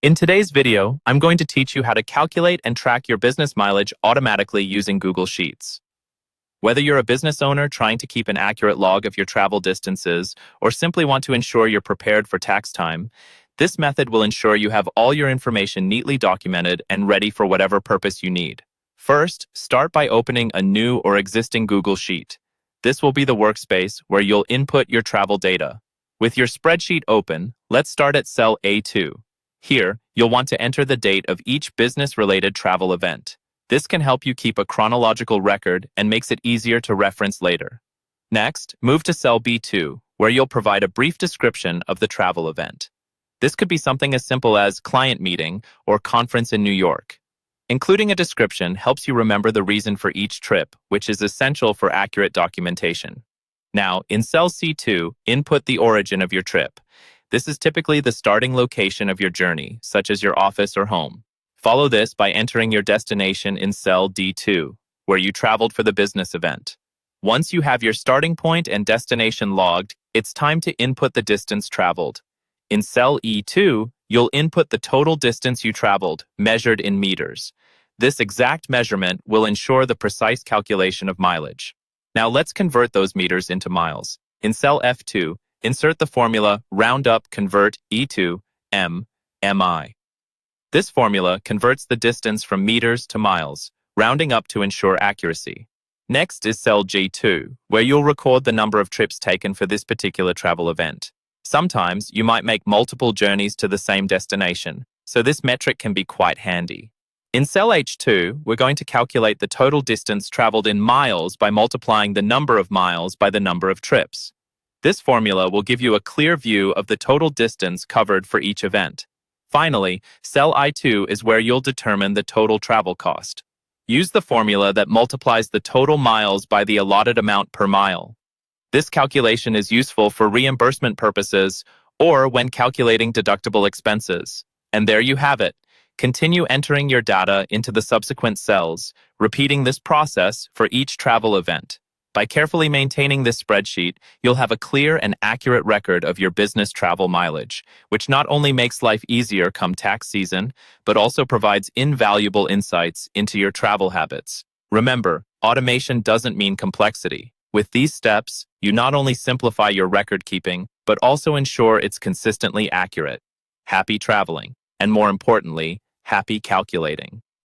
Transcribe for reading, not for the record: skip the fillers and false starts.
In today's video, I'm going to teach you how to calculate and track your business mileage automatically using Google Sheets. Whether you're a business owner trying to keep an accurate log of your travel distances or simply want to ensure you're prepared for tax time, this method will ensure you have all your information neatly documented and ready for whatever purpose you need. First, start by opening a new or existing Google Sheet. This will be the workspace where you'll input your travel data. With your spreadsheet open, let's start at cell A2. Here, you'll want to enter the date of each business-related travel event. This can help you keep a chronological record and makes it easier to reference later. Next, move to cell B2, where you'll provide a brief description of the travel event. This could be something as simple as client meeting or conference in New York. Including a description helps you remember the reason for each trip, which is essential for accurate documentation. Now, in cell C2, input the origin of your trip. This is typically the starting location of your journey, such as your office or home. Follow this by entering your destination in cell D2, where you traveled for the business event. Once you have your starting point and destination logged, it's time to input the distance traveled. In cell E2, you'll input the total distance you traveled, measured in meters. This exact measurement will ensure the precise calculation of mileage. Now let's convert those meters into miles. In cell F2, insert the formula roundup convert E2 mi. This formula converts the distance from meters to miles, rounding up to ensure accuracy. Next is cell J2, where you'll record the number of trips taken for this particular travel event. Sometimes you might make multiple journeys to the same destination, so this metric can be quite handy. In cell H2, we're going to calculate the total distance traveled in miles by multiplying the number of miles by the number of trips. This formula will give you a clear view of the total distance covered for each event. Finally, cell I2 is where you'll determine the total travel cost. Use the formula that multiplies the total miles by the allotted amount per mile. This calculation is useful for reimbursement purposes or when calculating deductible expenses. And there you have it. Continue entering your data into the subsequent cells, repeating this process for each travel event. By carefully maintaining this spreadsheet, you'll have a clear and accurate record of your business travel mileage, which not only makes life easier come tax season, but also provides invaluable insights into your travel habits. Remember, automation doesn't mean complexity. With these steps, you not only simplify your record keeping, but also ensure it's consistently accurate. Happy traveling, and more importantly, happy calculating.